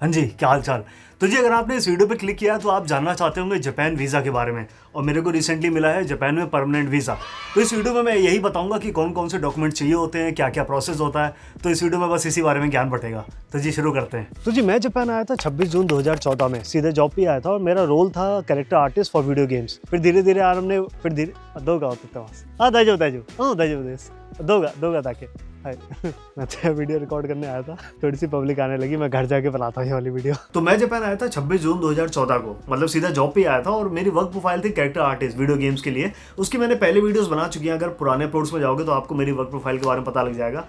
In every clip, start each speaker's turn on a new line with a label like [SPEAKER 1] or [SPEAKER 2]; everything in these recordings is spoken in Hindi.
[SPEAKER 1] हाँ जी, क्या हाल चाल। तो जी अगर आपने इस वीडियो पे क्लिक किया तो आप जानना चाहते होंगे जापान वीज़ा के बारे में, और मेरे को रिसेंटली मिला है जापान में परमानेंट वीज़ा। तो इस वीडियो में मैं यही बताऊंगा कि कौन कौन से डॉक्यूमेंट चाहिए होते हैं, क्या क्या प्रोसेस होता है। तो इस वीडियो में बस इसी बारे में ज्ञान बटेगा। तो जी शुरू करते हैं। तो जी मैं जापान आया था 26 जून 2014 में, सीधे जॉब पे आया था और मेरा रोल था character artist for video games. फिर धीरे धीरे आराम ने फिर धीरे दोगा होता हाँ दाइजो दाइजो हाँ दाइजो देस दोगा दोगा ताकि हाय मैं तो वीडियो रिकॉर्ड करने आया था, थोड़ी सी पब्लिक आने लगी, मैं घर जाके बनाता हूँ ये वाली वीडियो। तो मैं जापान आया था 26 जून 2014 को, मतलब सीधा जॉब पे आया था, और मेरी वर्क प्रोफाइल थी कैरेक्टर आर्टिस्ट वीडियो गेम्स के लिए। उसकी मैंने पहले वीडियोस बना चुकी हैं, अगर पुराने पोर्ट्स में जाओगे तो आपको मेरी वर्क प्रोफाइल के बारे में पता लग जाएगा।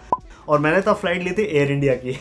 [SPEAKER 1] और मैंने तब फ्लाइट ली थी एयर इंडिया की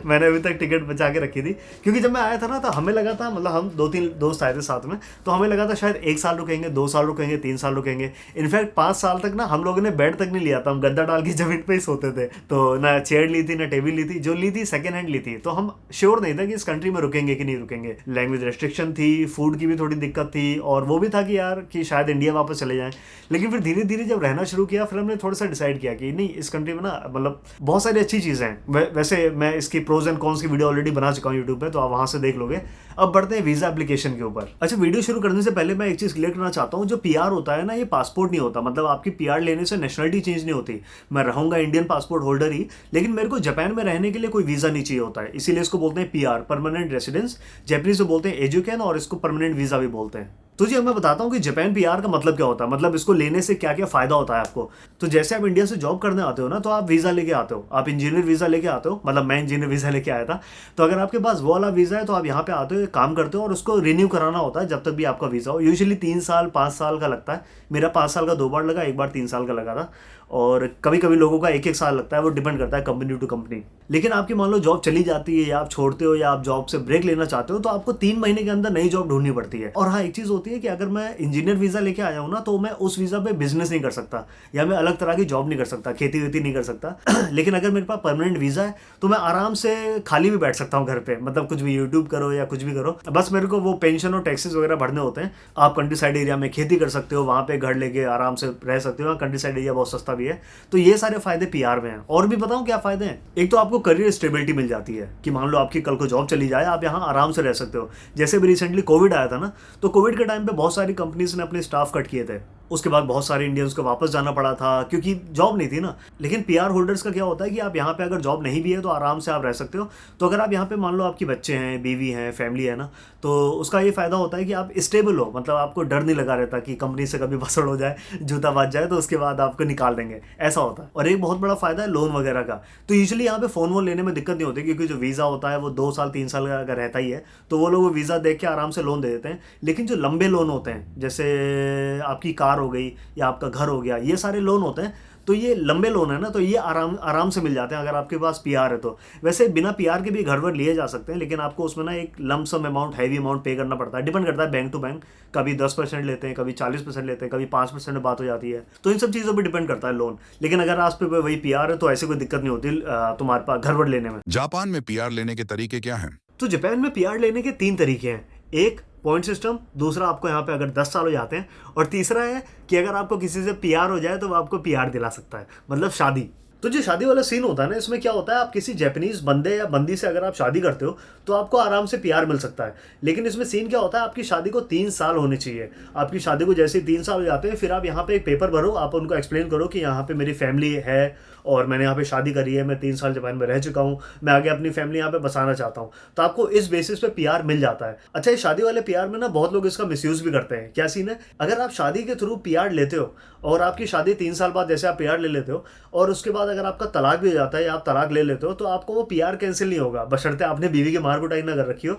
[SPEAKER 1] मैंने अभी तक टिकट बचा के रखी थी, क्योंकि जब मैं आया था ना तो हमें लगा था, मतलब हम 2-3 दोस्त आए थे साथ में, तो हमें लगा था शायद 1 साल रुकेंगे, 2 साल रुकेंगे, 3 साल रुकेंगे। इनफैक्ट 5 साल तक ना हम लोगों ने बेड तक नहीं लिया था, हम गद्दा डाल के जमीन पे ही सोते थे। तो ना चेयर ली थी ना टेबल ली थी, जो ली थी सेकेंड हैंड ली थी। तो हम श्योर नहीं था कि इस कंट्री में रुकेंगे कि नहीं रुकेंगे। लैंग्वेज रेस्ट्रिक्शन थी, फूड की भी थोड़ी दिक्कत थी, और वो भी था कि यार कि शायद इंडिया वापस चले जाएं। लेकिन फिर धीरे धीरे जब रहना शुरू किया, फिर हमने थोड़ा सा डिसाइड किया कि नहीं, इस कंट्री में ना मतलब बहुत सारी अच्छी चीज़ें हैं। वैसे मैं इसकी प्रोज एंड कॉन्स की वीडियो ऑलरेडी बना चुका हूँ यूट्यूब पे, तो आप वहाँ से देख लोगे। अब बढ़ते हैं वीज़ा एप्लीकेशन के ऊपर। अच्छा, वीडियो शुरू करने से पहले मैं एक चीज़ क्लियर करना चाहता हूँ। जो पीआर होता है ना, ये पासपोर्ट नहीं होता। मतलब आपकी पीआर लेने से नेशनलिटी चेंज नहीं होती। मैं रहूँगा इंडियन पासपोर्ट होल्डर ही, लेकिन मेरे को जापान में रहने के लिए कोई वीज़ा नहीं चाहिए होता है। इसीलिए इसको बोलते हैं पीआर, परमानेंट रेसिडेंस। जैपनीज में बोलते हैं एजुकेन, और इसको परमानेंट वीज़ा भी बोलते हैं। तो जी अब मैं बताता हूँ कि जापान पीआर का मतलब क्या होता है, मतलब इसको लेने से क्या क्या फ़ायदा होता है आपको। तो जैसे आप इंडिया से जॉब करने आते हो ना, तो आप वीज़ा लेके आते हो, आप इंजीनियर वीज़ा लेके आते हो। मतलब मैं इंजीनियर वीज़ा लेके आया था। तो अगर आपके पास वो वाला वीज़ा है तो आप यहाँ पे आते हो, काम करते हो, और उसको रिन्यू कराना होता है जब तक भी आपका वीज़ा हो। यूजुअली 3 साल 5 साल का लगता है। मेरा 5 साल का 2 बार लगा, एक बार 3 साल का लगा था। और कभी कभी लोगों का 1-1 साल लगता है, वो डिपेंड करता है कंपनी टू कंपनी। लेकिन आपकी मान लो जॉब चली जाती है, या आप छोड़ते हो, या आप जॉब से ब्रेक लेना चाहते हो, तो आपको 3 महीने के अंदर नई जॉब ढूंढनी पड़ती है। और हाँ, एक चीज़ होती है कि अगर मैं इंजीनियर वीज़ा लेके आया हूँ ना, तो मैं उस वीज़ा पे बिजनेस नहीं कर सकता, या मैं अलग तरह की जॉब नहीं कर सकता, खेती वेती नहीं कर सकता लेकिन अगर मेरे पास परमानेंट वीज़ा है तो मैं आराम से खाली भी बैठ सकता हूँ घर पे, मतलब कुछ भी यूट्यूब करो या कुछ भी करो। बस मेरे को वो पेंशन और टैक्सेस वगैरह भरने होते हैं। आप कंट्री साइड एरिया में खेती कर सकते हो, वहाँ पे घर लेके आराम से रह सकते हो। कंट्री साइड एरिया बहुत सस्ता भी है। तो ये सारे फायदे पीआर में हैं। और भी बताऊं क्या फायदे हैं। एक तो आपको करियर स्टेबिलिटी मिल जाती है, कि मान लो आपकी कल को जॉब चली जाए, आप यहाँ आराम से रह सकते हो। जैसे भी रिसेंटली कोविड आया था ना, तो कोविड के टाइम पे बहुत सारी कंपनीज ने अपने स्टाफ कट किए थे। उसके बाद बहुत सारे इंडियंस को वापस जाना पड़ा था, क्योंकि जॉब नहीं थी ना। लेकिन पीआर होल्डर्स का क्या होता है कि आप यहाँ पे अगर जॉब नहीं भी है तो आराम से आप रह सकते हो। तो अगर आप यहाँ पे मान लो आपकी बच्चे हैं, बीवी हैं, फैमिली है ना, तो उसका ये फायदा होता है कि आप स्टेबल हो। मतलब आपको डर नहीं लगा रहता कि कंपनी से कभी बसड़ हो जाए, जूता बाज जाए, तो उसके बाद आपको निकाल देंगे, ऐसा होता है। और एक बहुत बड़ा फायदा है लोन वगैरह का। तो यूजुअली यहाँ पे फोन वोन लेने में दिक्कत नहीं होती, क्योंकि जो वीज़ा होता है वो 2 साल 3 साल का अगर रहता ही है, तो वो लोग वीज़ा देख के आराम से लोन दे देते हैं। लेकिन जो लंबे लोन होते हैं, जैसे आपकी कार हो गई या आपका घर हो गया, ये सारे लोन होते हैं, तो ये लंबे लोन है ना, तो ये आराम आराम से मिल जाते हैं अगर आपके पास पीआर है तो। वैसे बिना पीआर के भी घर वर लिए जा सकते हैं, लेकिन आपको उसमें ना एक लमसम अमाउंट, हैवी अमाउंट पे करना पड़ता है। डिपेंड करता है बैंक टू बैंक। कभी 10% लेते हैं, कभी 40% लेते हैं, कभी 5% में बात हो जाती है। तो इन सब चीज़ों पर डिपेंड करता है लोन। लेकिन अगर आप पे वही पीआर है तो ऐसे कोई दिक्कत नहीं होती तुम्हारे पास घर वर लेने में।
[SPEAKER 2] जापान में पीआर लेने के तरीके क्या हैं?
[SPEAKER 1] तो जापान में पीआर लेने के 3 तरीके हैं। एक पॉइंट सिस्टम, दूसरा आपको यहाँ पे अगर 10 साल हो जाते हैं, और तीसरा है कि अगर आपको किसी से पीआर हो जाए तो वो आपको पीआर दिला सकता है, मतलब शादी। तो जो शादी वाला सीन होता है ना, इसमें क्या होता है, आप किसी जापानीज बंदे या बंदी से अगर आप शादी करते हो तो आपको आराम से पीआर मिल सकता है। लेकिन इसमें सीन क्या होता है, आपकी शादी को 3 साल होने चाहिए। आपकी शादी को जैसे ही 3 साल हो जाते हैं, फिर आप यहाँ पे एक पेपर भरो, आप उनको एक्सप्लेन करो कि यहाँ पे मेरी फैमिली है और मैंने यहाँ पे शादी करी है, मैं 3 साल जापान में रह चुका हूँ, मैं आगे अपनी फैमिली यहाँ पे बसाना चाहता हूँ। तो आपको इस बेसिस पे पीआर मिल जाता है। अच्छा, ये शादी वाले पीआर में ना बहुत लोग इसका मिसयूज भी करते हैं। क्या सीन है, अगर आप शादी के थ्रू पीआर लेते हो और आपकी शादी 3 साल बाद जैसे आप पीआर ले लेते हो, और उसके बाद अगर आपका तलाक भी हो जाता है या आप तलाक ले लेते हो, तो आपको वो पीआर कैंसिल नहीं होगा, बशर्ते आपने बीवी की मार कुटाई ना कर रखी हो।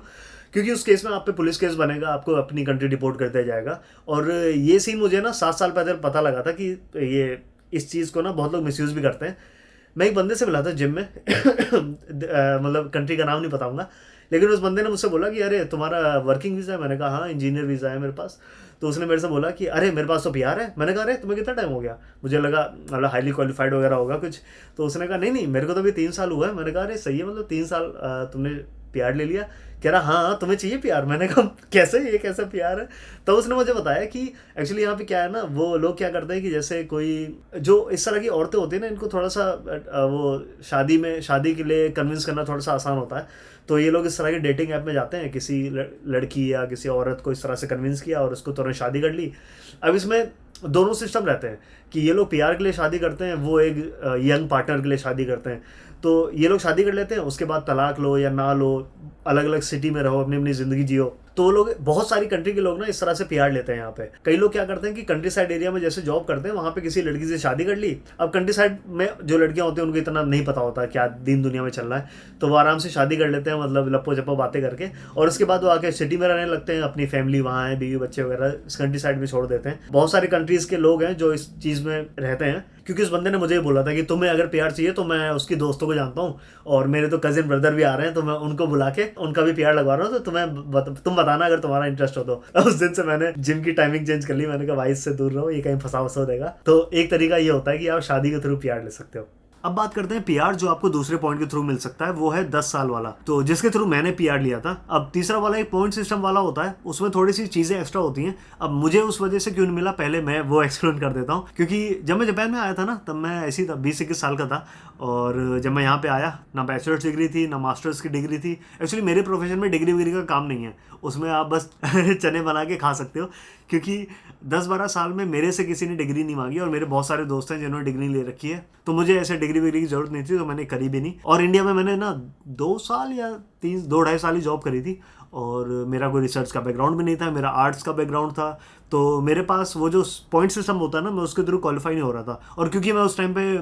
[SPEAKER 1] क्योंकि उस केस में आप पे पुलिस केस बनेगा, आपको अपनी कंट्री डिपोर्ट कर दिया जाएगा। और ये सीन मुझे ना 7 साल पहले पता लगा था कि ये इस चीज़ को ना बहुत लोग मिसयूज़ भी करते हैं। मैं एक बंदे से मिला था जिम में मतलब कंट्री का नाम नहीं बताऊंगा, लेकिन उस बंदे ने मुझसे बोला कि अरे तुम्हारा वर्किंग वीज़ा है। मैंने कहा हाँ, इंजीनियर वीज़ा है मेरे पास। तो उसने मेरे से बोला कि अरे मेरे पास तो पीआर है। मैंने कहा अरे तुम्हें कितना टाइम हो गया, मुझे लगा मतलब हाईली क्वालिफाइड वगैरह होगा कुछ। तो उसने कहा नहीं नहीं, मेरे को तो अभी 3 साल हुआ है। मैंने कहा अरे सही है, मतलब 3 साल तुमने पीआर ले लिया? कह रहा हाँ तुम्हें चाहिए पीआर। मैंने कहा कैसे, ये कैसा पीआर है? तो उसने मुझे बताया कि एक्चुअली यहाँ पे क्या है ना, वो लोग क्या करते हैं कि जैसे कोई जो इस तरह की औरतें होती हैं ना, इनको थोड़ा सा वो शादी के लिए कन्विंस करना थोड़ा सा आसान होता है। तो ये लोग इस तरह के डेटिंग ऐप में जाते हैं, किसी लड़की या किसी औरत को इस तरह से कन्विंस किया और उसको तुरंत शादी कर ली। अब इसमें दोनों सिस्टम रहते हैं कि ये लोग पीआर के लिए शादी करते हैं, वो एक यंग पार्टनर के लिए शादी करते हैं। तो ये लोग शादी कर लेते हैं, उसके बाद तलाक लो या ना लो, अलग अलग सिटी में रहो, अपनी अपनी ज़िंदगी जियो। तो वो लोग, बहुत सारी कंट्री के लोग ना इस तरह से पीआर लेते हैं यहाँ पे। कई लोग क्या करते हैं कि कंट्री साइड एरिया में जैसे जॉब करते हैं, वहाँ पे किसी लड़की से शादी कर ली। अब कंट्री साइड में जो लड़कियाँ होती हैं उनको इतना नहीं पता होता क्या दीन दुनिया में चल रहा है, तो वो आराम से शादी कर लेते हैं, मतलब लप्पो चप्पो बातें करके, और उसके बाद वो आके सिटी में रहने लगते हैं, अपनी फैमिली वहाँ है, बीवी बच्चे वगैरह इस कंट्री साइड में छोड़ देते हैं। बहुत सारी कंट्रीज़ के लोग हैं जो इस चीज़ में रहते हैं, क्योंकि उस बंदे ने मुझे बोला था कि तुम्हें अगर प्यार चाहिए तो मैं उसकी दोस्तों को जानता हूँ, और मेरे तो कजिन ब्रदर भी आ रहे हैं, तो मैं उनको बुला के उनका भी प्यार लगवा रहा हूँ, तो तुम बताना अगर तुम्हारा इंटरेस्ट हो तो। उस दिन से मैंने जिम की टाइमिंग चेंज कर ली। मैंने कहा भाई इससे दूर रहो, ये कहीं फंसा वसा देगा। तो एक तरीका ये होता है कि आप शादी के थ्रू प्यार ले सकते हो। अब बात करते हैं पीआर जो आपको दूसरे पॉइंट के थ्रू मिल सकता है, वो है 10 साल वाला, तो जिसके थ्रू मैंने पीआर लिया था। अब तीसरा वाला एक पॉइंट सिस्टम वाला होता है, उसमें थोड़ी सी चीज़ें एक्स्ट्रा होती हैं। अब मुझे उस वजह से क्यों नहीं मिला, पहले मैं वो एक्सप्लेन कर देता हूँ। क्योंकि जब मैं जापान में आया था ना, तब मैं ऐसी 20-21 साल का था, और जब मैं यहाँ पे आया, ना बैचलर्स डिग्री थी ना मास्टर्स की डिग्री थी। एक्चुअली मेरे प्रोफेशन में डिग्री विग्री का काम नहीं है, उसमें आप बस चने बना के खा सकते हो। क्योंकि 10-12 साल में मेरे से किसी ने डिग्री नहीं मांगी, और मेरे बहुत सारे दोस्त हैं जिन्होंने डिग्री ले रखी है, तो मुझे ऐसे डिग्री विग्री की जरूरत नहीं थी, तो मैंने करी भी नहीं। और इंडिया में मैंने ना 2 साल या 2-2.5 साल ही जॉब करी थी, और मेरा कोई रिसर्च का बैकग्राउंड भी नहीं था, मेरा आर्ट्स का बैकग्राउंड था। तो मेरे पास वो जो पॉइंट सिस्टम होता है ना, मैं उसके थ्रू क्वालिफाई नहीं हो रहा था। और क्योंकि मैं उस टाइम पे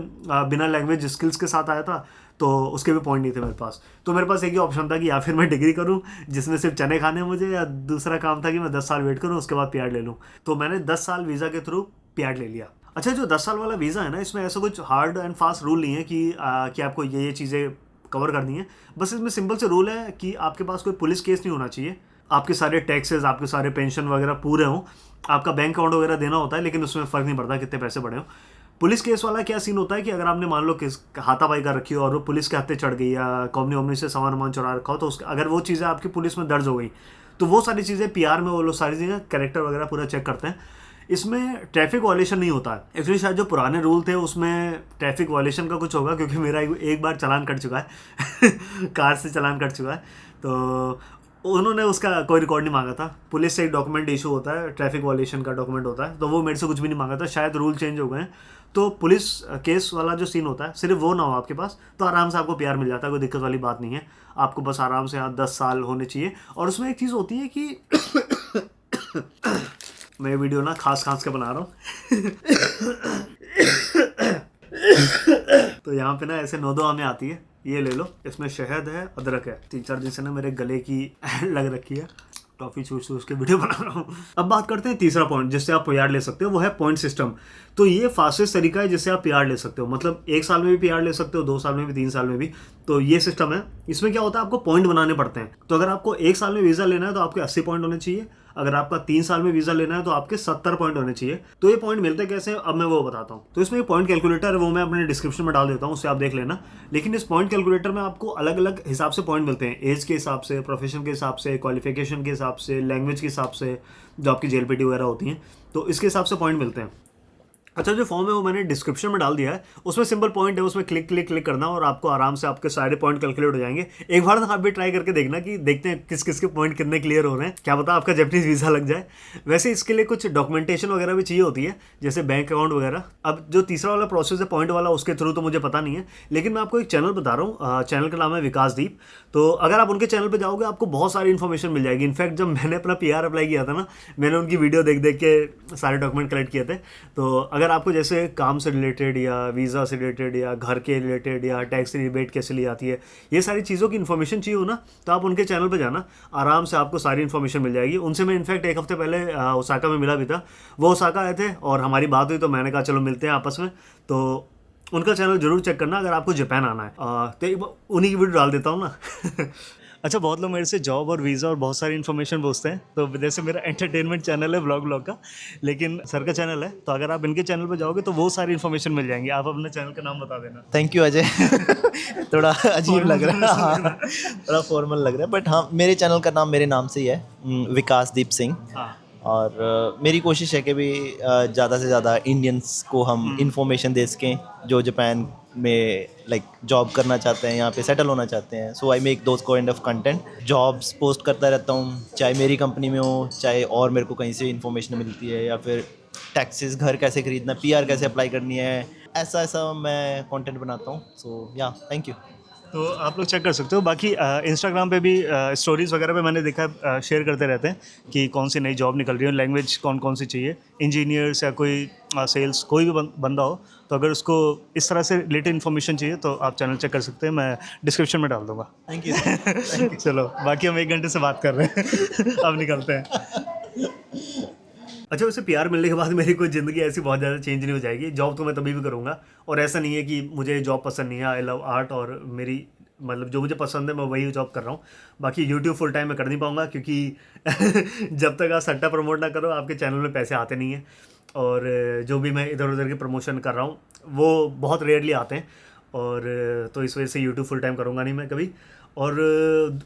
[SPEAKER 1] बिना लैंग्वेज स्किल्स के साथ आया था, तो उसके भी पॉइंट नहीं थे मेरे पास। तो मेरे पास एक ही ऑप्शन था कि या फिर मैं डिग्री करूं जिसमें सिर्फ चने खाने हैं मुझे, या दूसरा काम था कि मैं 10 साल वेट करूं, उसके बाद पीआर ले लूं। तो मैंने 10 साल वीज़ा के थ्रू पीआर ले लिया। अच्छा, जो 10 साल वाला वीज़ा है ना, इसमें ऐसा कुछ हार्ड एंड फास्ट रूल नहीं है कि आपको ये चीज़ें कवर करनी है। बस इसमें सिंपल से रूल है कि आपके पास कोई पुलिस केस नहीं होना चाहिए, आपके सारे टैक्सेस, आपके सारे पेंशन वगैरह पूरे हों, आपका बैंक अकाउंट वगैरह देना होता है, लेकिन उसमें फ़र्क नहीं पड़ता कितने पैसे बढ़े हों। पुलिस केस वाला क्या सीन होता है कि अगर आपने मान लो किस हाथापाई कर रखी हो और वो पुलिस के हत्थे चढ़ गई, या कॉमनी वॉमनी से सामान चुरा रखा हो, तो अगर वो चीज़ें आपकी पुलिस में दर्ज हो गई, तो वो सारी चीज़ें पीआर में वो लोग सारी चीज़ें कैरेक्टर वगैरह पूरा चेक करते हैं। इसमें ट्रैफिक वायलेशन नहीं होता है। एक्चुअली शायद जो पुराने रूल थे उसमें ट्रैफिक वायलेशन का कुछ होगा, क्योंकि मेरा एक बार चालान कट चुका है कार से चालान कट चुका है। तो उन्होंने उसका कोई रिकॉर्ड नहीं मांगा था। पुलिस से एक डॉक्यूमेंट इशू होता है, ट्रैफिक वायलेशन का डॉक्यूमेंट होता है, तो वो मेरे से कुछ भी नहीं मांगा था। शायद रूल चेंज हो गए हैं, तो पुलिस केस वाला जो सीन होता है, सिर्फ वो ना हो आपके पास, तो आराम से आपको प्यार मिल जाता है, कोई दिक्कत वाली बात नहीं है। आपको बस आराम से यहाँ 10 साल होने चाहिए। और उसमें एक चीज़ होती है कि मैं वीडियो ना खांस के बना रहा हूँ तो यहाँ पे ना ऐसे 9 हमें आती है, ये ले लो, इसमें शहद है, अदरक है। 3-4 दिन से ना मेरे गले की लग रखी है, टॉफी चूस के वीडियो बना रहा हूँ। अब बात करते हैं तीसरा पॉइंट जिससे आप पीआर ले सकते हो, वो है पॉइंट सिस्टम। तो ये फास्टेस्ट तरीका है जिससे आप पीआर ले सकते हो, मतलब 1 साल में भी पीआर ले सकते हो, 2 साल में भी, 3 साल में भी। तो ये सिस्टम है। इसमें क्या होता है, आपको पॉइंट बनाने पड़ते हैं। तो अगर आपको 1 साल में वीज़ा लेना है तो आपके 80 पॉइंट होने चाहिए। अगर आपका 3 साल में वीज़ा लेना है तो आपके 70 पॉइंट होने चाहिए। तो ये पॉइंट मिलते कैसे हैं, अब मैं वो बताता हूँ। तो इसमें एक पॉइंट कैलकुलेटर है, वो मैं अपने डिस्क्रिप्शन में डाल देता हूँ, उससे आप देख लेना। लेकिन इस पॉइंट कैलकुलेटर में आपको अलग अलग हिसाब से पॉइंट मिलते हैं, एज के हिसाब से, प्रोफेशन के हिसाब से, क्वालिफिकेशन के हिसाब से, लैंग्वेज के हिसाब से, जो आपकी जेएलपीटी वगैरह होती हैं, तो इसके हिसाब से पॉइंट मिलते हैं। अच्छा, जो फॉर्म है वो मैंने डिस्क्रिप्शन में डाल दिया है, उसमें सिंपल पॉइंट है, उसमें क्लिक करना और आपको आराम से आपके सारे पॉइंट कैलकुलेट हो जाएंगे। एक बार आप भी ट्राई करके देखना कि देखते हैं किस किस के पॉइंट कितने क्लियर हो रहे हैं, क्या पता आपका जापानीज वीज़ा लग जाए। वैसे इसके लिए कुछ डॉक्यूमेंटेशन वगैरह भी चाहिए होती है, जैसे बैंक अकाउंट वगैरह। अब जो तीसरा वाला प्रोसेस है पॉइंट वाला, उसके थ्रू तो मुझे पता नहीं है, लेकिन मैं आपको एक चैनल बता रहा हूँ, चैनल का नाम है विकासदीप। तो अगर आप उनके चैनल पर जाओगे आपको बहुत सारी इन्फॉर्मेशन मिल जाएगी। इनफैक्ट जब मैंने अपना पीआर अप्लाई किया था ना, मैंने उनकी वीडियो देख के सारे डॉक्यूमेंट कलेक्ट किए थे। तो अगर आपको जैसे काम से रिलेटेड या वीज़ा से रिलेटेड या घर के रिलेटेड या टैक्स रिबेट कैसे ली जाती है, ये सारी चीज़ों की इन्फॉर्मेशन चाहिए हो ना, तो आप उनके चैनल पर जाना, आराम से आपको सारी इन्फॉर्मेशन मिल जाएगी। उनसे मैं इनफैक्ट 1 हफ्ते पहले ओसाका में मिला भी था। वो ओसाका आए थे और हमारी बात हुई, तो मैंने कहा चलो मिलते हैं आपस में। तो उनका चैनल जरूर चेक करना अगर आपको जापान आना है। तो उन्हीं की वीडियो डाल देता हूँ ना अच्छा, बहुत लोग मेरे से जॉब और वीज़ा और बहुत सारी इन्फॉर्मेशन पूछते हैं, तो जैसे मेरा एंटरटेनमेंट चैनल है व्लॉग का, लेकिन सर का चैनल है, तो अगर आप इनके चैनल पर जाओगे तो वो सारी इन्फॉर्मेशन मिल जाएंगी। आप अपने चैनल का नाम बता देना।
[SPEAKER 3] Thank you Ajay. थोड़ा अजीब लग रहा है, हाँ,
[SPEAKER 1] हाँ।
[SPEAKER 3] थोड़ा फॉर्मल लग रहा है, बट हाँ मेरे चैनल का नाम मेरे नाम से ही है, विकासदीप सिंह।
[SPEAKER 1] हाँ।
[SPEAKER 3] और मेरी कोशिश है कि भी ज़्यादा से ज़्यादा इंडियंस को हम इंफॉर्मेशन दे सकें जो जापान में लाइक जॉब करना चाहते हैं, यहाँ पे सेटल होना चाहते हैं। So I make those kind of content, jobs post करता रहता हूँ, चाहे मेरी कंपनी में हो, चाहे और मेरे को कहीं से इन्फॉर्मेशन मिलती है, या फिर टैक्सेस, घर कैसे खरीदना, पीआर कैसे अप्लाई करनी है, ऐसा ऐसा मैं कंटेंट बनाता हूँ। सो या थैंक यू।
[SPEAKER 1] तो आप लोग चेक कर सकते हो। बाकी इंस्टाग्राम पे भी स्टोरीज़ वगैरह पे मैंने देखा है शेयर करते रहते हैं कि कौन सी नई जॉब निकल रही है, लैंग्वेज कौन कौन सी चाहिए, इंजीनियर्स या कोई सेल्स, कोई भी बंदा हो, तो अगर उसको इस तरह से रिलेटेड इन्फॉर्मेशन चाहिए तो आप चैनल चेक कर सकते हैं, मैं डिस्क्रिप्शन में डाल दूँगा।
[SPEAKER 3] Thank you.
[SPEAKER 1] चलो, बाकी हम 1 घंटे से बात कर रहे हैं। अब निकलते हैं। अच्छा, वैसे पीआर मिलने के बाद मेरी कोई ज़िंदगी ऐसी बहुत ज़्यादा चेंज नहीं हो जाएगी। जॉब तो मैं तभी भी करूँगा, और ऐसा नहीं है कि मुझे जॉब पसंद नहीं है। आई लव आर्ट, और मेरी मतलब जो मुझे पसंद है मैं वही जॉब कर रहा हूँ। बाकी यूट्यूब फुल टाइम मैं कर नहीं पाऊँगा, क्योंकि जब तक आप सट्टा प्रमोट ना करो आपके चैनल में पैसे आते नहीं हैं। और जो भी मैं इधर उधर के प्रमोशन कर रहा हूँ वो बहुत रेयरली आते हैं, और तो इस वजह से यूट्यूब फुल टाइम करूँगा नहीं मैं कभी। और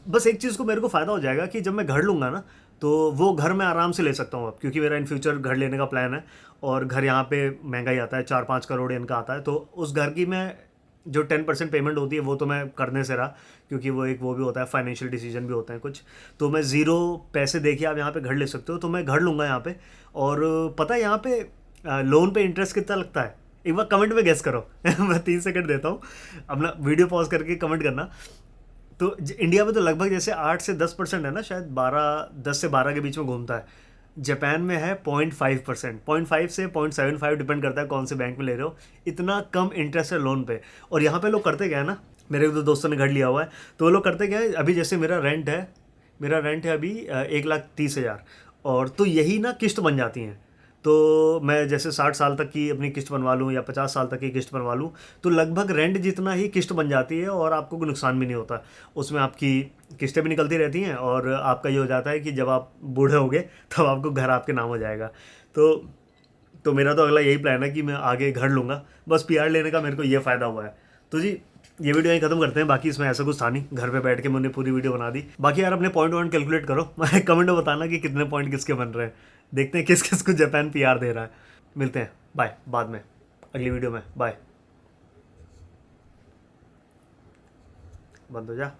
[SPEAKER 1] बस एक चीज़ को मेरे को फ़ायदा हो जाएगा कि जब मैं घर लूँगा ना, तो वो घर मैं आराम से ले सकता हूँ अब, क्योंकि मेरा इन फ्यूचर घर लेने का प्लान है। और घर यहाँ पे महंगा ही आता है, 4-5 करोड़ इनका आता है, तो उस घर की मैं जो 10% पेमेंट होती है वो तो मैं करने से रहा, क्योंकि वो एक वो भी होता है, फाइनेंशियल डिसीजन भी होते हैं कुछ। तो मैं ज़ीरो पैसे देके आप यहाँ पे घर ले सकते हो, तो मैं घर लूँगा यहाँ पे। और पता है यहाँ पे लोन पे इंटरेस्ट कितना लगता है? एक बार कमेंट में गेस करो। मैं 3 सेकंड देता हूँ, अपना वीडियो पॉज करके कमेंट करना। तो इंडिया में तो लगभग जैसे 8 से 10% है ना, शायद 10 से 12 के बीच में घूमता है। जापान में है 0.5%, 0.5 से 0.75, डिपेंड करता है कौन से बैंक में ले रहे हो। इतना कम इंटरेस्ट है लोन पे। और यहाँ पे लोग करते क्या है ना, मेरे दो दोस्तों ने घर लिया हुआ है, तो वो लोग करते क्या है, अभी जैसे मेरा रेंट है अभी 1,30,000, और तो यही ना किस्त बन जाती हैं। तो मैं जैसे 60 साल तक की अपनी किस्त बनवा लूँ या 50 साल तक की किस्त बनवा लूँ, तो लगभग रेंट जितना ही किस्त बन जाती है, और आपको कोई नुकसान भी नहीं होता। उसमें आपकी किस्तें भी निकलती रहती हैं, और आपका ये हो जाता है कि जब आप बूढ़े होगे तब आपको घर आपके नाम हो जाएगा। तो मेरा तो अगला यही प्लान है कि मैं आगे घर लूँगा। बस पीआर लेने का मेरे को ये फ़ायदा हुआ है। तो जी, ये वीडियो यहीं खत्म करते हैं। बाकी इसमें ऐसा कुछ था नहीं, घर पे बैठ के मैंने पूरी वीडियो बना दी। बाकी यार अपने पॉइंट वॉइंट कैलकुलेट करो, कमेंट में बताना कि कितने पॉइंट किसके बन रहे हैं। देखते हैं किस किस को जापान पीआर दे रहा है। मिलते हैं, बाय, बाद में अगली वीडियो में। बाय, बंद हो जा।